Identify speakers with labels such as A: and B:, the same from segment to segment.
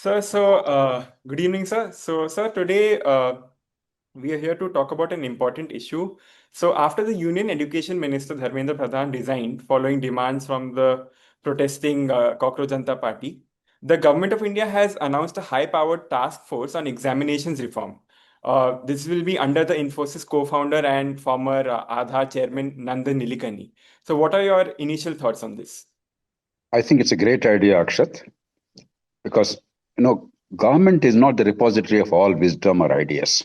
A: Good evening, sir. Sir, today we are here to talk about an important issue. So, after the Union Education Minister Dharmendra Pradhan resigned following demands from the protesting Cockroach Janata Party, the government of India has announced a high-powered task force on examinations reform. This will be under the Infosys co-founder and former Aadhaar chairman Nandan Nilekani. So, what are your initial thoughts on this?
B: I think it's a great idea, Akshat, because government is not the repository of all wisdom or ideas.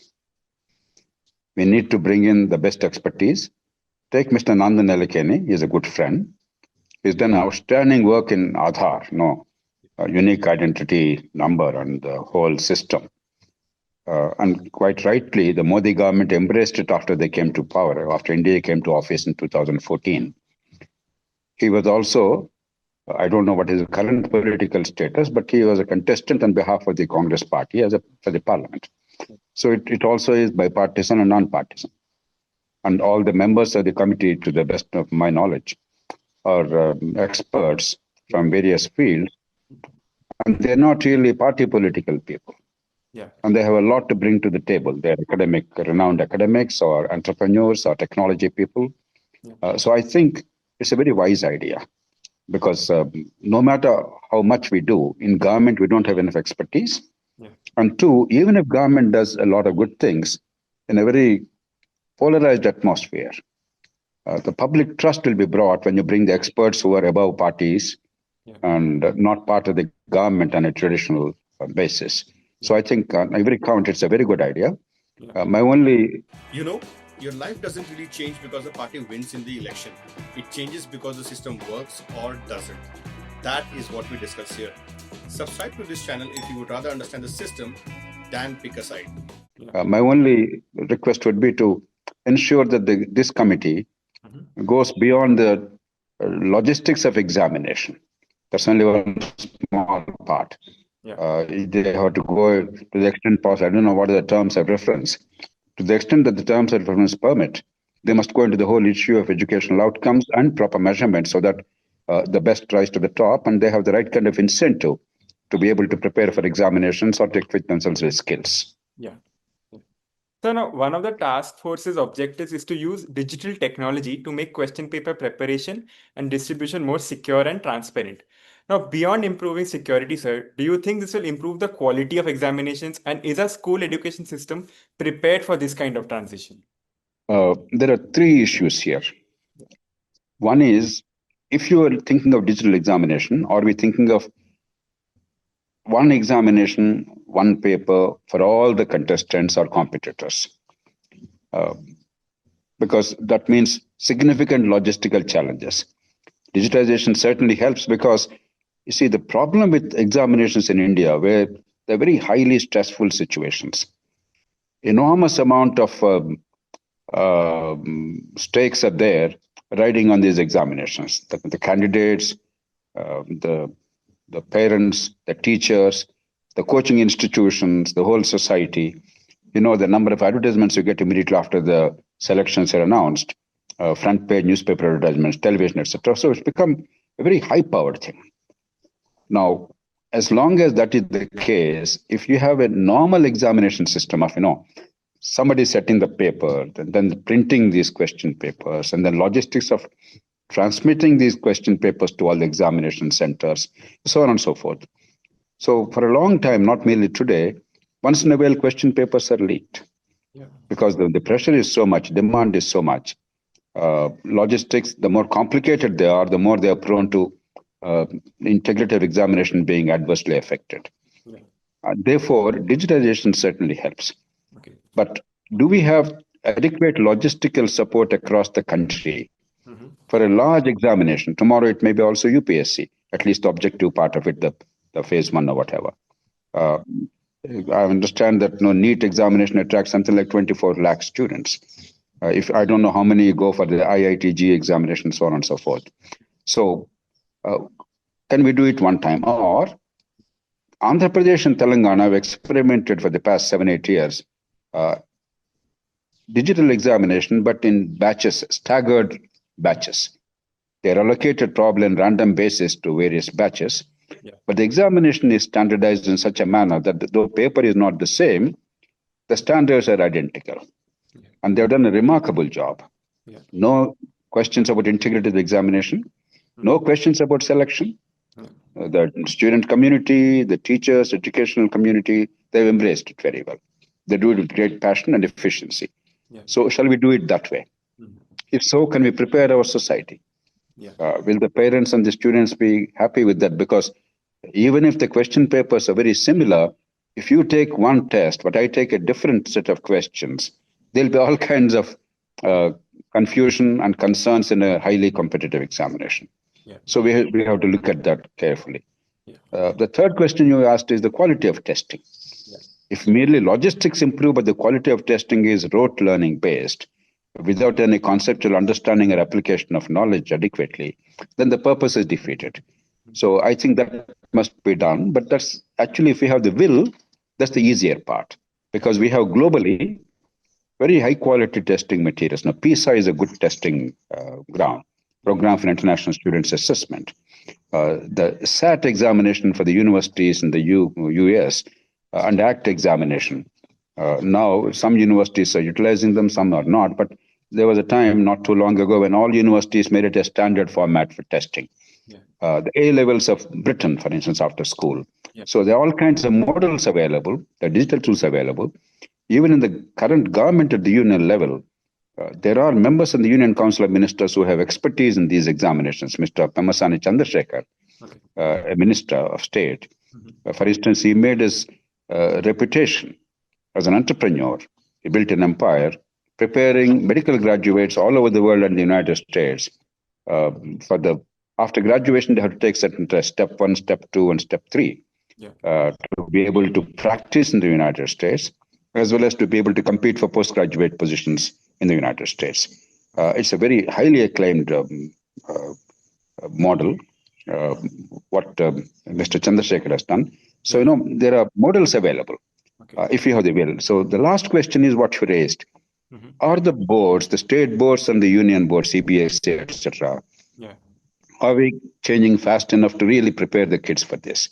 B: We need to bring in the best expertise. Take Mr. Nandan Nilekani, he's a good friend. He's done outstanding work in Aadhaar, a unique identity number and the whole system. And quite rightly, the Modi government embraced it after they came to power, after India came to office in 2014. He was also, I don't know what his current political status, but he was a contestant on behalf of the Congress party for the parliament. So it also is bipartisan and non-partisan. And all the members of the committee, to the best of my knowledge, are experts from various fields. And they're not really party political people.
A: Yeah.
B: And they have a lot to bring to the table. They're renowned academics or entrepreneurs or technology people. Yeah. So I think it's a very wise idea. Because no matter how much we do, in government, we don't have enough expertise. Yeah. And two, even if government does a lot of good things in a very polarized atmosphere, the public trust will be brought when you bring the experts who are above parties and not part of the government on a traditional basis. So I think on every count, it's a very good idea. My only...
C: Your life doesn't really change because the party wins in the election. It changes because the system works or doesn't. That is what we discuss here. Subscribe to this channel if you would rather understand the system than pick a side.
B: My only request would be to ensure that this committee goes beyond the logistics of examination. That's only one small part. They have to go to the extent possible. I don't know what are the terms of reference. To the extent that the terms of reference permit, they must go into the whole issue of educational outcomes and proper measurement so that the best rise to the top and they have the right kind of incentive to be able to prepare for examinations or to equip themselves with skills.
A: Yeah. So now one of the task force's objectives is to use digital technology to make question paper preparation and distribution more secure and transparent. Now, beyond improving security, sir, do you think this will improve the quality of examinations, and is our school education system prepared for this kind of transition?
B: There are three issues here. One is, if you are thinking of digital examination, are we thinking of one examination, one paper for all the contestants or competitors? Because that means significant logistical challenges. Digitization certainly helps because you see, the problem with examinations in India, where they're very highly stressful situations, enormous amount of stakes are there riding on these examinations. The candidates, the parents, the teachers, the coaching institutions, the whole society. The number of advertisements you get immediately after the selections are announced, front page newspaper advertisements, television, etc. So it's become a very high-powered thing. Now, as long as that is the case, if you have a normal examination system of, somebody setting the paper, and then printing these question papers, and then logistics of transmitting these question papers to all the examination centers, so on and so forth. So for a long time, not merely today, once in a while question papers are leaked. Because the pressure is so much, demand is so much. Logistics, the more complicated they are, the more they are prone to integrity of examination being adversely affected. Therefore, digitization certainly helps. Okay. But do we have adequate logistical support across the country for a large examination? Tomorrow it may be also UPSC, at least the objective part of it, the phase one or whatever. I understand that NEET examination attracts something like 24 lakh students. If I don't know how many go for the IITG examination, so on and so forth. So can we do it one time? Or Andhra Pradesh and Telangana have experimented for the past 7-8 years digital examination, but in batches, staggered batches. They're allocated probably on random basis to various batches.
A: Yeah.
B: But the examination is standardized in such a manner that though paper is not the same, the standards are identical.
A: Yeah.
B: And they've done a remarkable job.
A: Yeah.
B: No questions about integrity of the examination, no questions about selection. The student community, the teachers, educational community, they've embraced it very well. They do it with great passion and efficiency.
A: Yeah.
B: So shall we do it that way? If so, can we prepare our society?
A: Yeah.
B: Will the parents and the students be happy with that? Because even if the question papers are very similar, if you take one test, but I take a different set of questions, there'll be all kinds of confusion and concerns in a highly competitive examination.
A: Yeah.
B: So we have to look at that carefully.
A: Yeah.
B: The third question you asked is the quality of testing.
A: Yeah.
B: If merely logistics improve, but the quality of testing is rote learning based, without any conceptual understanding or application of knowledge adequately, then the purpose is defeated. So I think that must be done. But that's actually, if we have the will, that's the easier part. Because we have globally very high quality testing materials. Now, PISA is a good testing program for international students assessment. The SAT examination for the universities in the US and ACT examination. Now, some universities are utilizing them, some are not. But there was a time not too long ago when all universities made it a standard format for testing. The A levels of Britain, for instance, after school. So there are all kinds of models available, the digital tools available. Even in the current government at the union level, there are members in the Union Council of Ministers who have expertise in these examinations. Mr. Pemasani Chandrasekhar, a minister of state, for instance, he made his reputation as an entrepreneur. He built an empire, preparing medical graduates all over the world and the United States. After graduation, they have to take certain tests, step 1, step 2, and step 3, to be able to practice in the United States, as well as to be able to compete for postgraduate positions in the United States. It's a very highly acclaimed model, what Mr. Chandrasekhar has done. So, there are models available if you have the will. So the last question is what you raised. Are the boards, the state boards and the union boards, CBSE, etc., are we changing fast enough to really prepare the kids for this?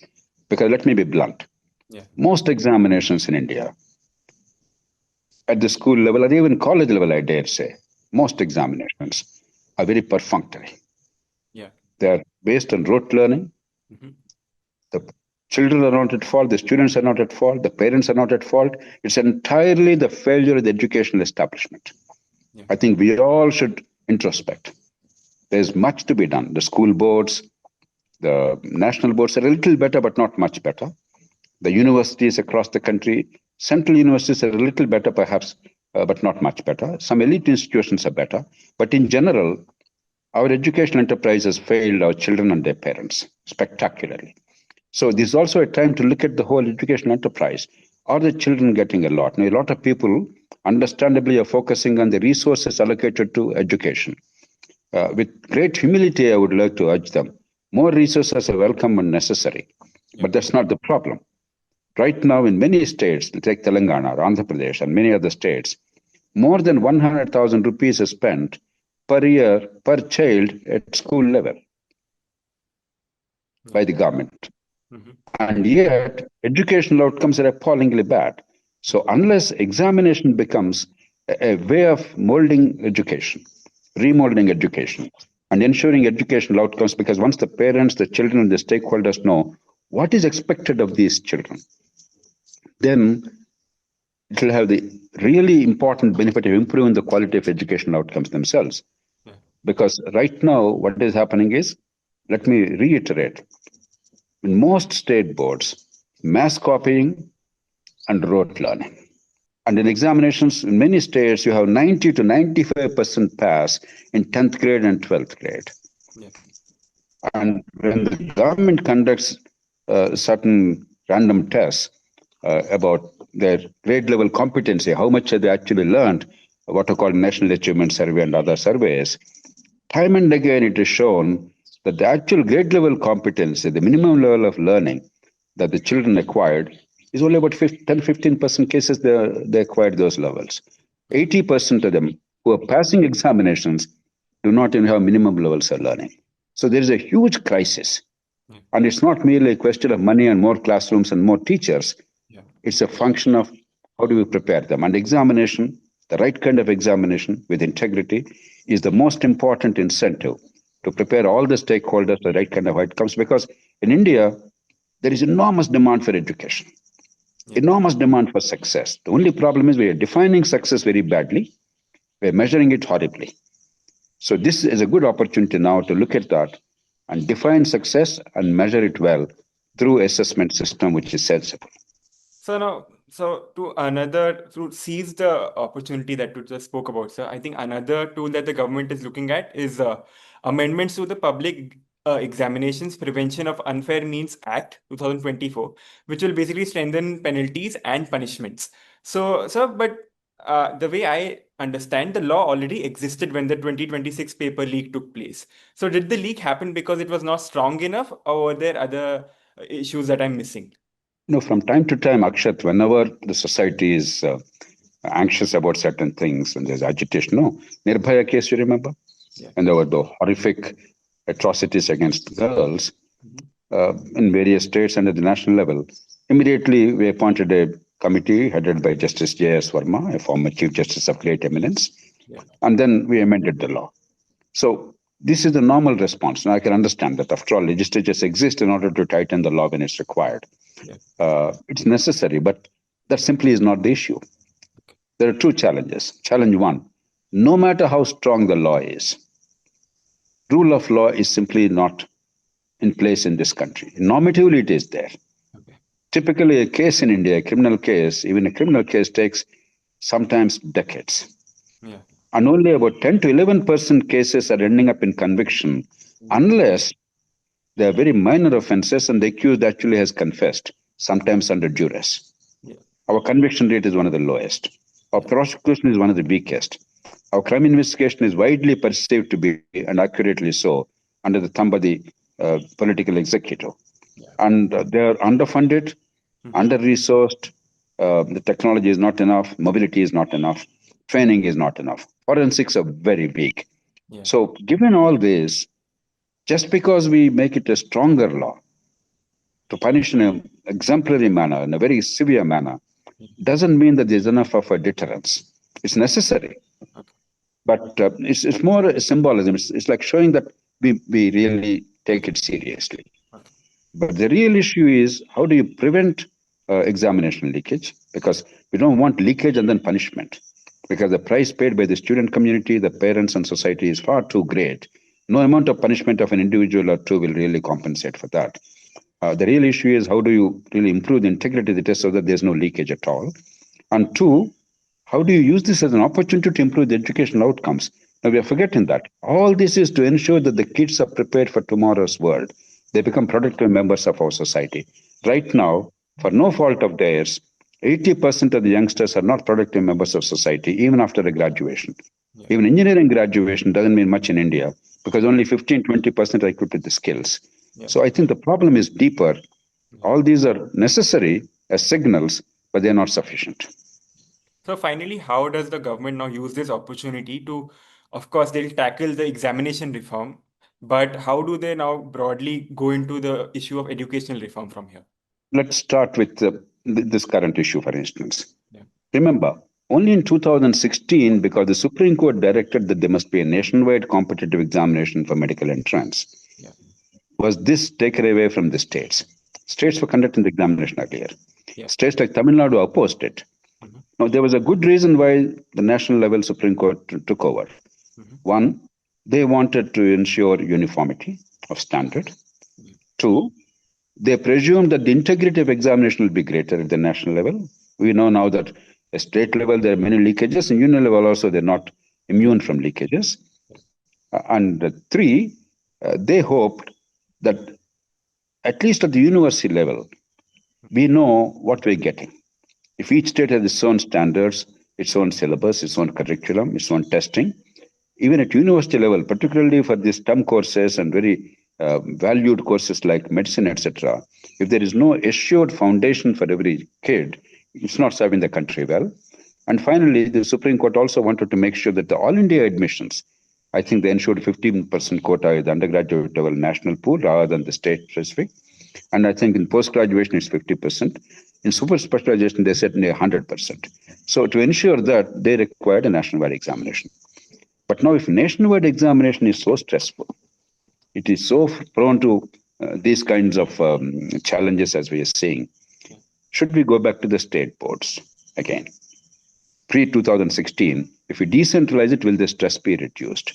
B: Because let me be blunt. Most examinations in India, at the school level or even college level, I dare say, most examinations are very perfunctory. They're based on rote learning. The children are not at fault, the students are not at fault, the parents are not at fault. It's entirely the failure of the educational establishment. I think we all should introspect. There's much to be done. The school boards, the national boards are a little better, but not much better. The universities across the country, central universities are a little better, perhaps, but not much better. Some elite institutions are better. But in general, our educational enterprise has failed our children and their parents spectacularly. So this is also a time to look at the whole educational enterprise. Are the children getting a lot? Now, a lot of people, understandably, are focusing on the resources allocated to education. With great humility, I would like to urge them. More resources are welcome and necessary, but that's not the problem. Right now, in many states, take Telangana, Andhra Pradesh, and many other states, more than 100,000 rupees is spent per year per child at school level by the government. And yet, educational outcomes are appallingly bad. So unless examination becomes a way of molding education, remolding education, and ensuring educational outcomes, because once the parents, the children, and the stakeholders know what is expected of these children, then it will have the really important benefit of improving the quality of educational outcomes themselves. Because right now, what is happening is, let me reiterate, in most state boards, mass copying and rote learning. And in examinations, in many states, you have 90 to 95% pass in 10th grade and 12th grade. And when the government conducts certain random tests about their grade level competency, how much have they actually learned, what are called National Achievement Survey and other surveys, time and again it is shown that the actual grade level competency, the minimum level of learning that the children acquired, is only about 10-15% cases they acquired those levels. 80% of them who are passing examinations do not even have minimum levels of learning. So there is a huge crisis
A: Yeah.
B: And it's not merely a question of money and more classrooms and more teachers.
A: Yeah.
B: It's a function of how do we prepare them. And examination, the right kind of examination with integrity, is the most important incentive to prepare all the stakeholders the right kind of outcomes. Because in India, there is enormous demand for education,
A: Yeah.
B: enormous demand for success. The only problem is we are defining success very badly, we're measuring it horribly. So, this is a good opportunity now to look at that and define success and measure it well through assessment system which is sensible.
A: So now, so to seize the opportunity that you just spoke about, sir, I think another tool that the government is looking at is amendments to the Public Examinations Prevention of Unfair Means Act 2024, which will basically strengthen penalties and punishments. So, sir, but the way I understand, the law already existed when the 2026 paper leak took place. So, did the leak happen because it was not strong enough, or were there other issues that I'm missing?
B: From time to time, Akshat, whenever the society is anxious about certain things, when there's agitation, no, Nirbhaya case, you remember?
A: Yeah.
B: And there were the horrific atrocities against girls
A: Mhm.
B: in various states and at the national level. Immediately, we appointed a committee headed by Justice J.S. Verma, a former Chief Justice of great eminence,
A: Yeah.
B: and then we amended the law. So this is the normal response. Now I can understand that after all, legislatures exist in order to tighten the law when it's required.
A: Yeah.
B: It's necessary, but that simply is not the issue. There are two challenges. Challenge one, no matter how strong the law is, rule of law is simply not in place in this country. Normatively, it is there.
A: Okay.
B: Typically, a case in India, a criminal case, even a criminal case takes sometimes decades.
A: Yeah.
B: And only about 10 to 11% cases are ending up in conviction unless they are very minor offenses and the accused actually has confessed, sometimes under duress.
A: Yeah.
B: Our conviction rate is one of the lowest. Our
A: Yeah.
B: prosecution is one of the weakest. Our crime investigation is widely perceived to be, and accurately so, under the thumb of the political executive.
A: Yeah.
B: And they are underfunded,
A: Mhm.
B: under resourced, the technology is not enough, mobility is not enough, training is not enough. Forensics are very weak.
A: Yeah.
B: So, given all this, just because we make it a stronger law to punish in an exemplary manner, in a very severe manner, doesn't mean that there's enough of a deterrence. It's necessary,
A: Okay.
B: but it's more a symbolism. It's like showing that we really take it seriously.
A: Okay.
B: But the real issue is how do you prevent examination leakage? Because we don't want leakage and then punishment. Because the price paid by the student community, the parents, and society is far too great. No amount of punishment of an individual or two will really compensate for that. The real issue is how do you really improve the integrity of the test so that there's no leakage at all? And two, how do you use this as an opportunity to improve the educational outcomes? Now, we are forgetting that. All this is to ensure that the kids are prepared for tomorrow's world. They become productive members of our society. Right now, for no fault of theirs, 80% of the youngsters are not productive members of society, even after a graduation.
A: Yeah.
B: Even engineering graduation doesn't mean much in India because only 15-20% are equipped with the skills.
A: Yeah.
B: So I think the problem is deeper.
A: Yeah.
B: All these are necessary as signals, but they're not sufficient.
A: So finally, how does the government now use this opportunity to, of course, they'll tackle the examination reform, but how do they now broadly go into the issue of educational reform from here?
B: Let's start with this current issue, for instance.
A: Yeah.
B: Remember, only in 2016, because the Supreme Court directed that there must be a nationwide competitive examination for medical entrance,
A: Yeah.
B: was this taken away from the states. States were conducting the examination earlier.
A: Yeah.
B: States like Tamil Nadu opposed it.
A: Mhm.
B: Now, there was a good reason why the national level Supreme Court took over.
A: Mhm.
B: One, they wanted to ensure uniformity of standard.
A: Yeah.
B: Two, they presumed that the integrity of examination will be greater at the national level. We know now that at state level there are many leakages, and union level also they're not
A: Yeah.
B: immune from leakages. And three, they hoped that at least at the university level, we know what we're getting. If each state has its own standards, its own syllabus, its own curriculum, its own testing, even at university level, particularly for these STEM courses and very valued courses like medicine, etc., if there is no assured foundation for every kid, it's not serving the country well. And finally, the Supreme Court also wanted to make sure that the all India admissions I think they ensured 15% quota is the undergraduate level national pool rather than the state specific. And I think in post-graduation, it's 50%. In super specialization, they said near 100%. So to ensure that, they required a nationwide examination. But now if nationwide examination is so stressful, it is so prone to these kinds of challenges as we are seeing, should we go back to the state boards again? Pre-2016, if we decentralize it, will the stress be reduced?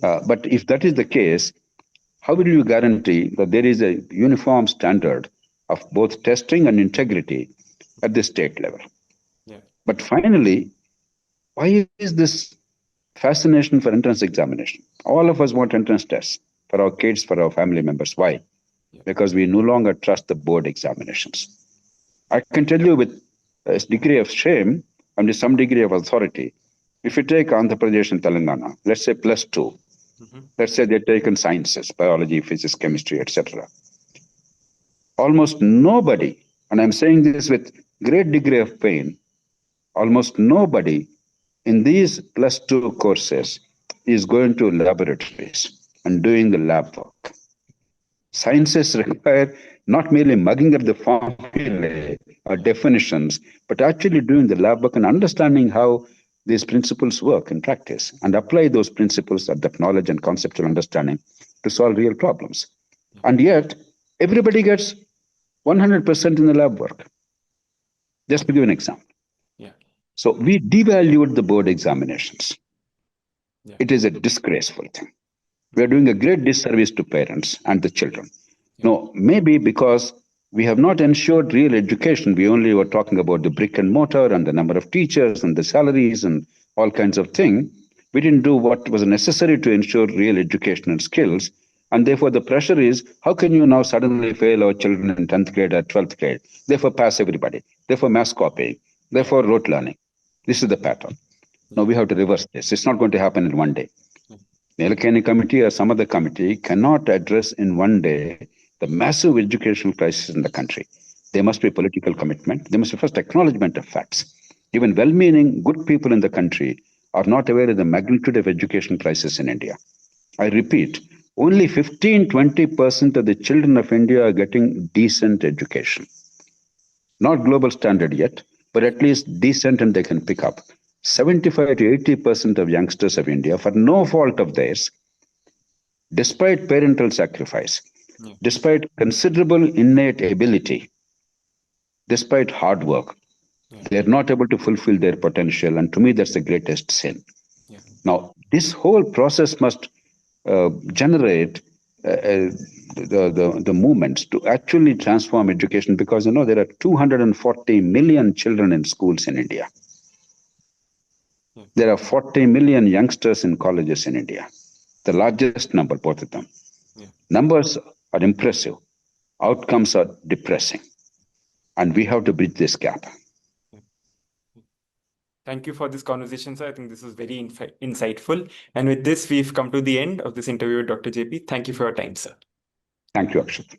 B: But if that is the case, how will you guarantee that there is a uniform standard of both testing and integrity at the state level?
A: Yeah.
B: But finally, why is this fascination for entrance examination? All of us want entrance tests for our kids, for our family members. Why?
A: Yeah.
B: Because we no longer trust the board examinations. I can tell you with a degree of shame and with some degree of authority, if you take Andhra Pradesh and Telangana, let's say +2, let's say they've taken sciences, biology, physics, chemistry, etc. Almost nobody, and I'm saying this with great degree of pain, almost nobody in these +2 courses is going to laboratories and doing the lab work. Sciences require not merely mugging up the formulae or definitions, but actually doing the lab work and understanding how these principles work in practice and apply those principles of that knowledge and conceptual understanding to solve real problems. And yet, everybody gets 100% in the lab work. Just to give an example.
A: Yeah.
B: So we devalued the board examinations.
A: Yeah.
B: It is a disgraceful thing. We are doing a great disservice to parents and the children.
A: Yeah.
B: No, maybe because we have not ensured real education. We only were talking about the brick and mortar and the number of teachers and the salaries and all kinds of things. We didn't do what was necessary to ensure real education and skills. And therefore, the pressure is, how can you now suddenly fail our children in 10th grade or 12th grade? Therefore, pass everybody. Therefore, mass copying. Therefore, rote learning. This is the pattern. Now, we have to reverse this. It's not going to happen in one day. The Nilekani committee or some other committee cannot address in one day the massive educational crisis in the country. There must be political commitment. There must be first acknowledgement of facts. Even well-meaning, good people in the country are not aware of the magnitude of education crisis in India. I repeat, only 15-20% of the children of India are getting decent education. Not global standard yet, but at least decent and they can pick up. 75 to 80% of youngsters of India, for no fault of theirs, despite parental sacrifice, despite considerable innate ability, despite hard work, they are not able to fulfill their potential. And to me, that's the greatest sin.
A: Yeah.
B: Now, this whole process must generate the movements to actually transform education, because, there are 240 million children in schools in India. There are 40 million youngsters in colleges in India, the largest number, both of them.
A: Yeah.
B: Numbers are impressive. Outcomes are depressing. And we have to bridge this gap.
A: Thank you for this conversation, sir. I think this was very insightful. And with this, we've come to the end of this interview with Dr. JP. Thank you for your time, sir.
B: Thank you, Akshat.